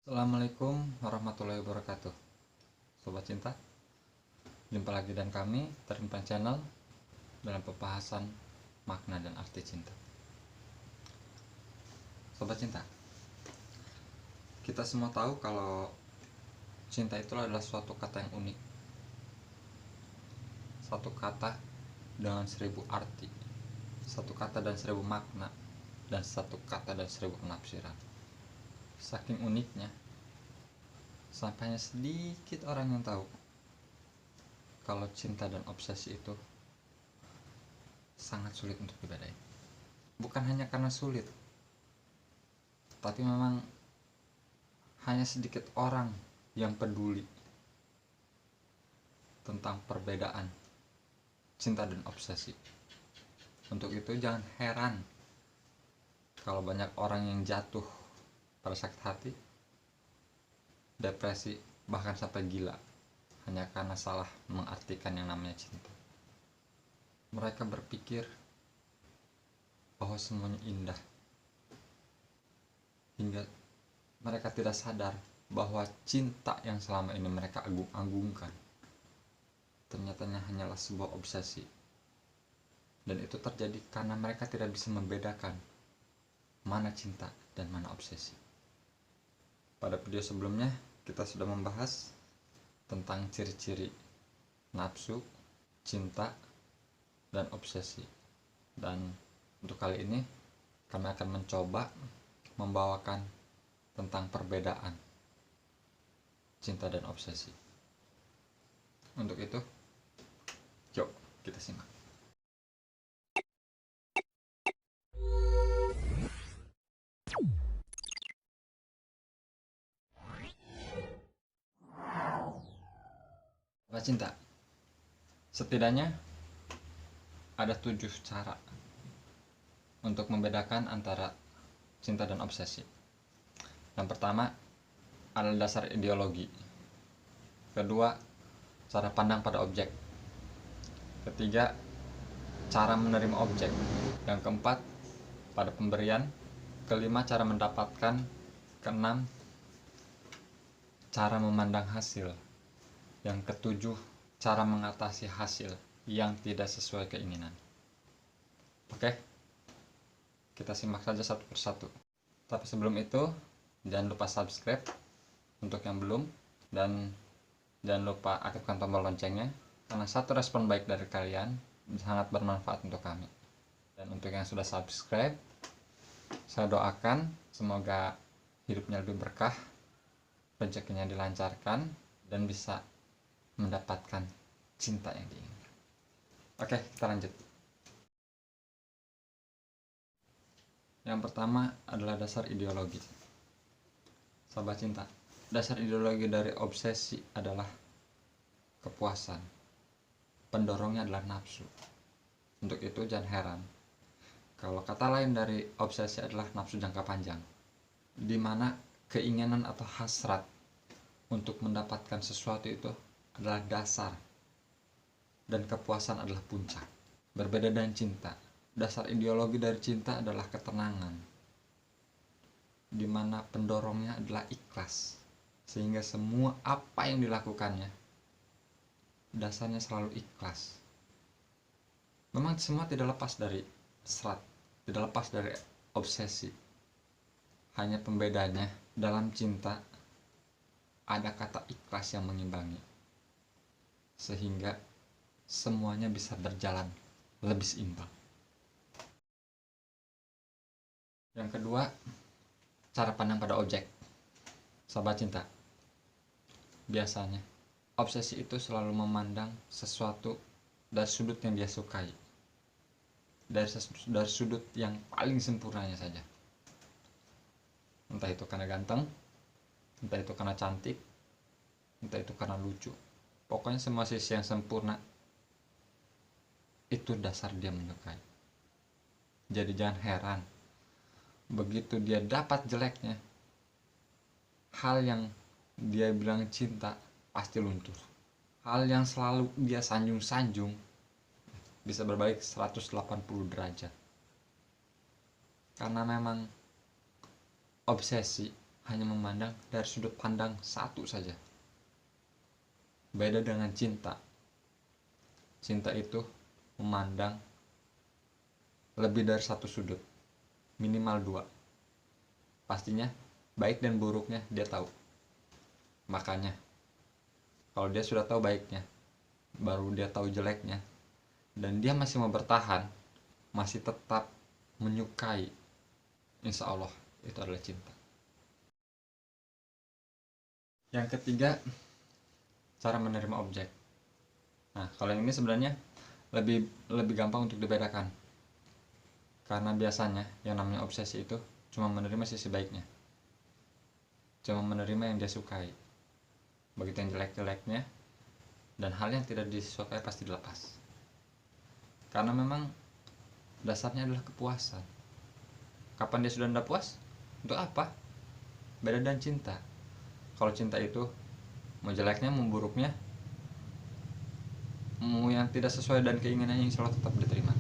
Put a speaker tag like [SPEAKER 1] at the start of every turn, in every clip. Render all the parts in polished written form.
[SPEAKER 1] Assalamualaikum warahmatullahi wabarakatuh. Sobat cinta, jumpa lagi dan kami Terimpan Channel dalam pembahasan makna dan arti cinta. Sobat cinta, kita semua tahu kalau cinta itu adalah suatu kata yang unik, satu kata dengan 1000 arti, satu kata dan 1000 makna, dan satu kata dan 1000 penafsiran. Saking uniknya, sampai hanya sedikit orang yang tahu kalau cinta dan obsesi itu sangat sulit untuk dibedain. Bukan hanya karena sulit, tapi memang hanya sedikit orang yang peduli tentang perbedaan cinta dan obsesi. Untuk itu jangan heran kalau banyak orang yang jatuh pada sakit hati, depresi, bahkan sampai gila hanya karena salah mengartikan yang namanya cinta. Mereka berpikir bahwa semuanya indah, hingga mereka tidak sadar bahwa cinta yang selama ini mereka agung-agungkan ternyata hanyalah sebuah obsesi. Dan itu terjadi karena mereka tidak bisa membedakan mana cinta dan mana obsesi. Pada video sebelumnya kita sudah membahas tentang ciri-ciri nafsu, cinta, dan obsesi. Dan untuk kali ini kami akan mencoba membawakan tentang perbedaan cinta dan obsesi. Untuk itu, yuk kita simak. Apa cinta? Setidaknya ada 7 cara untuk membedakan antara cinta dan obsesi. Yang pertama adalah dasar ideologi. Kedua, cara pandang pada objek. Ketiga, cara menerima objek. Yang keempat, pada pemberian. Kelima, cara mendapatkan. Keenam, cara memandang hasil. Yang ketujuh, cara mengatasi hasil yang tidak sesuai keinginan. Oke, kita simak saja satu persatu. Tapi sebelum itu, jangan lupa subscribe untuk yang belum, dan jangan lupa aktifkan tombol loncengnya, karena satu respon baik dari kalian sangat bermanfaat untuk kami. Dan untuk yang sudah subscribe, saya doakan semoga hidupnya lebih berkah, rezekinya dilancarkan, dan bisa mendapatkan cinta yang diinginkan. Oke, kita lanjut. Yang pertama adalah dasar ideologi. Sahabat cinta, dasar ideologi dari obsesi adalah kepuasan. Pendorongnya adalah nafsu. Untuk itu jangan heran kalau kata lain dari obsesi adalah nafsu jangka panjang, di mana keinginan atau hasrat untuk mendapatkan sesuatu itu adalah dasar dan kepuasan adalah puncak. Berbeda dengan cinta, dasar ideologi dari cinta adalah ketenangan, di mana pendorongnya adalah ikhlas, sehingga semua apa yang dilakukannya dasarnya selalu ikhlas. Memang semua tidak lepas dari serat, tidak lepas dari obsesi. Hanya pembedanya, dalam cinta ada kata ikhlas yang mengimbangi, sehingga semuanya bisa berjalan lebih seimbang. Yang kedua, cara pandang pada objek. Sahabat cinta, biasanya obsesi itu selalu memandang sesuatu dari sudut yang dia sukai, dari sudut yang paling sempurnanya saja. Entah itu karena ganteng, entah itu karena cantik, entah itu karena lucu. Pokoknya semua sisi yang sempurna itu dasar dia menyukai. Jadi jangan heran begitu dia dapat jeleknya, hal yang dia bilang cinta pasti luntur. Hal yang selalu dia sanjung-sanjung bisa berbalik 180 derajat. Karena memang obsesi hanya memandang dari sudut pandang satu saja. Beda dengan cinta. Cinta itu memandang lebih dari satu sudut, minimal dua. Pastinya baik dan buruknya dia tahu. Makanya kalau dia sudah tahu baiknya, baru dia tahu jeleknya, dan dia masih mau bertahan, masih tetap menyukai, insya Allah itu adalah cinta. Yang ketiga, cara menerima objek. Nah, kalau yang ini sebenarnya lebih gampang untuk dibedakan, karena biasanya yang namanya obsesi itu cuma menerima sisi baiknya, cuma menerima yang dia sukai. Begitu yang jelek-jeleknya dan hal yang tidak disukai pasti dilepas, karena memang dasarnya adalah kepuasan. Kapan dia sudah tidak puas? Untuk apa? Beda dan cinta. Kalau cinta itu mau jeleknya, mau buruknya, mau yang tidak sesuai dan keinginannya, insya Allah tetap diterima.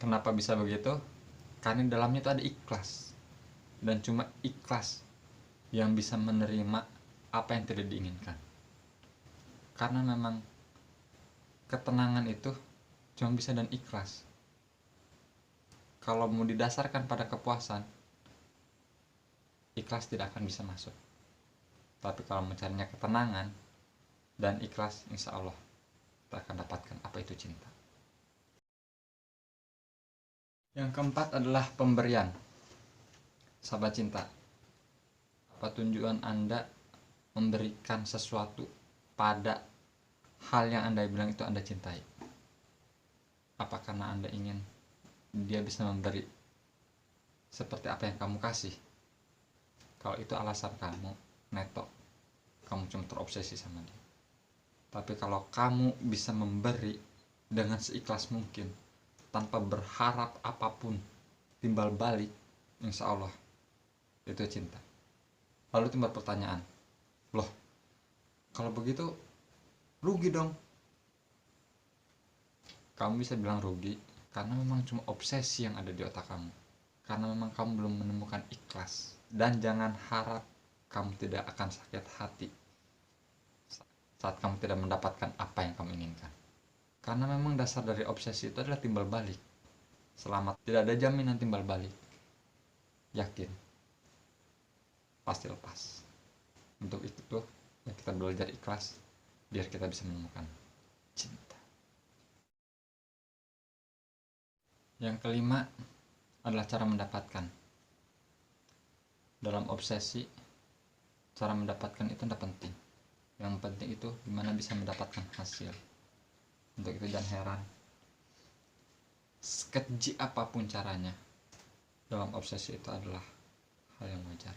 [SPEAKER 1] Kenapa bisa begitu? Karena di dalamnya itu ada ikhlas, dan cuma ikhlas yang bisa menerima apa yang tidak diinginkan. Karena memang ketenangan itu cuma bisa dan ikhlas. Kalau mau didasarkan pada kepuasan, ikhlas tidak akan bisa masuk. Tapi kalau mencarinya ketenangan dan ikhlas, insya Allah kita akan dapatkan apa itu cinta. Yang keempat adalah pemberian. Sahabat cinta, apa tujuan Anda memberikan sesuatu pada hal yang Anda bilang itu Anda cintai? Apa karena Anda ingin dia bisa memberi seperti apa yang kamu kasih? Kalau itu alasan kamu, neto, kamu cuma terobsesi sama dia. Tapi kalau kamu bisa memberi dengan seikhlas mungkin, tanpa berharap apapun timbal balik, insya Allah itu cinta. Lalu timbul pertanyaan, loh kalau begitu rugi dong? Kamu bisa bilang rugi karena memang cuma obsesi yang ada di otak kamu, karena memang kamu belum menemukan ikhlas. Dan jangan harap kamu tidak akan sakit hati saat kamu tidak mendapatkan apa yang kamu inginkan, karena memang dasar dari obsesi itu adalah timbal balik. Selamat, tidak ada jaminan timbal balik. Yakin pasti lepas. Untuk itu ya kita belajar ikhlas biar kita bisa menemukan cinta. Yang kelima adalah cara mendapatkan. Dalam obsesi, cara mendapatkan itu tidak penting. Yang penting itu gimana bisa mendapatkan hasil. Untuk itu jangan heran, sekeji apapun caranya, dalam obsesi itu adalah hal yang wajar,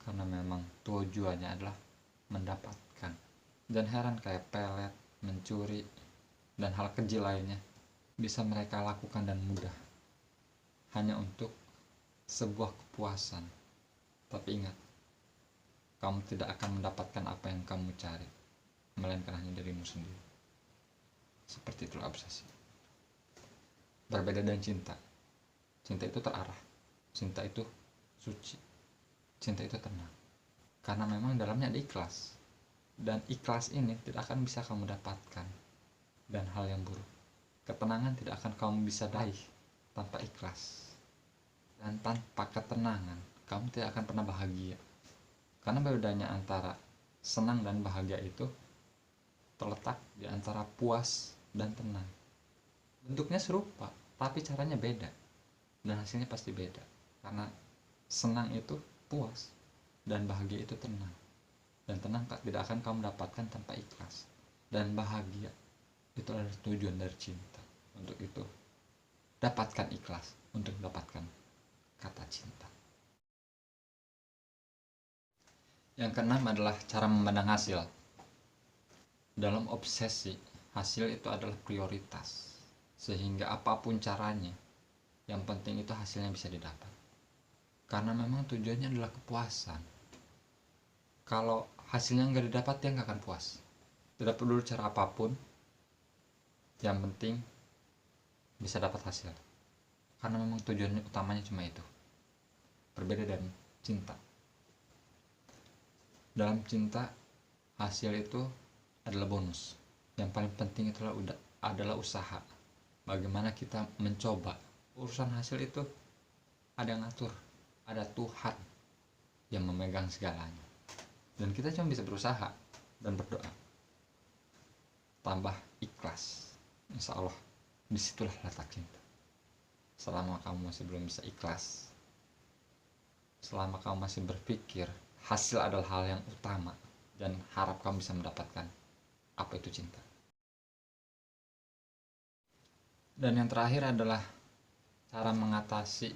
[SPEAKER 1] karena memang tujuannya adalah mendapatkan. Dan heran kayak pelet, mencuri, dan hal keji lainnya bisa mereka lakukan dan mudah hanya untuk sebuah kepuasan. Tapi ingat, kamu tidak akan mendapatkan apa yang kamu cari, melainkan hanya dirimu sendiri. Seperti itulah obsesi. Berbeda dengan cinta. Cinta itu terarah, cinta itu suci, cinta itu tenang, karena memang dalamnya ada ikhlas. Dan ikhlas ini tidak akan bisa kamu dapatkan. Dan hal yang buruk, ketenangan tidak akan kamu bisa raih tanpa ikhlas. Dan tanpa ketenangan kamu tidak akan pernah bahagia. Karena bedanya antara senang dan bahagia itu terletak di antara puas dan tenang. Bentuknya serupa, tapi caranya beda, dan hasilnya pasti beda. Karena senang itu puas, dan bahagia itu tenang. Dan tenang tidak akan kamu dapatkan tanpa ikhlas. Dan bahagia itu adalah tujuan dari cinta. Untuk itu, dapatkan ikhlas untuk mendapatkan kata cinta. Yang keenam adalah cara memandang hasil. Dalam obsesi, hasil itu adalah prioritas. Sehingga apapun caranya, yang penting itu hasilnya bisa didapat. Karena memang tujuannya adalah kepuasan. Kalau hasilnya nggak didapat, dia nggak akan puas. Tidak peduli cara apapun, yang penting bisa dapat hasil. Karena memang tujuannya utamanya cuma itu. Berbeda dengan cinta. Dalam cinta, hasil itu adalah bonus. Yang paling penting adalah usaha. Bagaimana kita mencoba. Urusan hasil itu ada yang ngatur, ada Tuhan yang memegang segalanya. Dan kita cuma bisa berusaha dan berdoa. Tambah ikhlas. Insya Allah, disitulah letak cinta. Selama kamu masih belum bisa ikhlas, selama kamu masih berpikir hasil adalah hal yang utama, dan harap kamu bisa mendapatkan apa itu cinta. Dan yang terakhir adalah cara mengatasi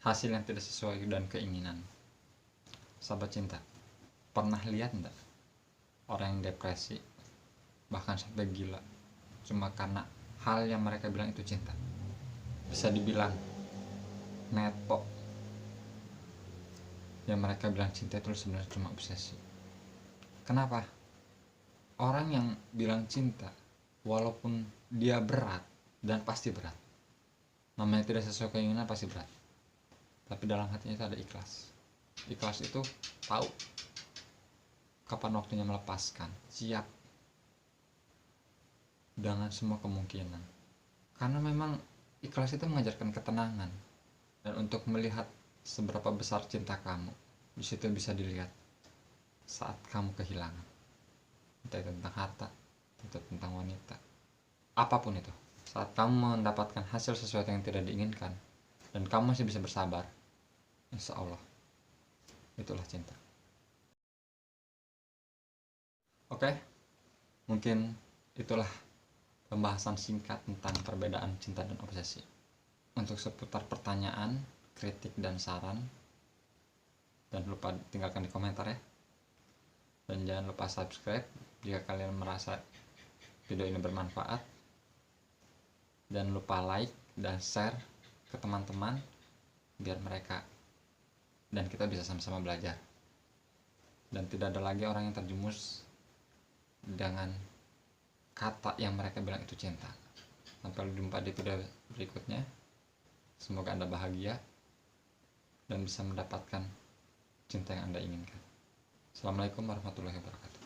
[SPEAKER 1] hasil yang tidak sesuai dan keinginan. Sahabat cinta, pernah lihat enggak orang yang depresi bahkan sampai gila cuma karena hal yang mereka bilang itu cinta? Bisa dibilang neto. Yang mereka bilang cinta itu sebenarnya cuma obsesi. Kenapa? Orang yang bilang cinta, walaupun dia berat, dan pasti berat, namanya tidak sesuai keinginan pasti berat, tapi dalam hatinya itu ada ikhlas. Ikhlas itu tahu kapan waktunya melepaskan, siap dengan semua kemungkinan. Karena memang ikhlas itu mengajarkan ketenangan. Dan untuk melihat seberapa besar cinta kamu, disitu bisa dilihat saat kamu kehilangan, entah itu tentang harta, entah itu tentang wanita, apapun itu. Saat kamu mendapatkan hasil sesuatu yang tidak diinginkan dan kamu masih bisa bersabar, insya Allah itulah cinta. Oke, mungkin itulah pembahasan singkat tentang perbedaan cinta dan obsesi. Untuk seputar pertanyaan, kritik, dan saran, dan lupa tinggalkan di komentar ya. Dan jangan lupa subscribe jika kalian merasa video ini bermanfaat. Dan lupa like dan share ke teman-teman biar mereka dan kita bisa sama-sama belajar. Dan tidak ada lagi orang yang terjumus dengan kata yang mereka bilang itu cinta. Sampai jumpa di video berikutnya. Semoga Anda bahagia dan bisa mendapatkan cinta yang Anda inginkan. Assalamualaikum warahmatullahi wabarakatuh.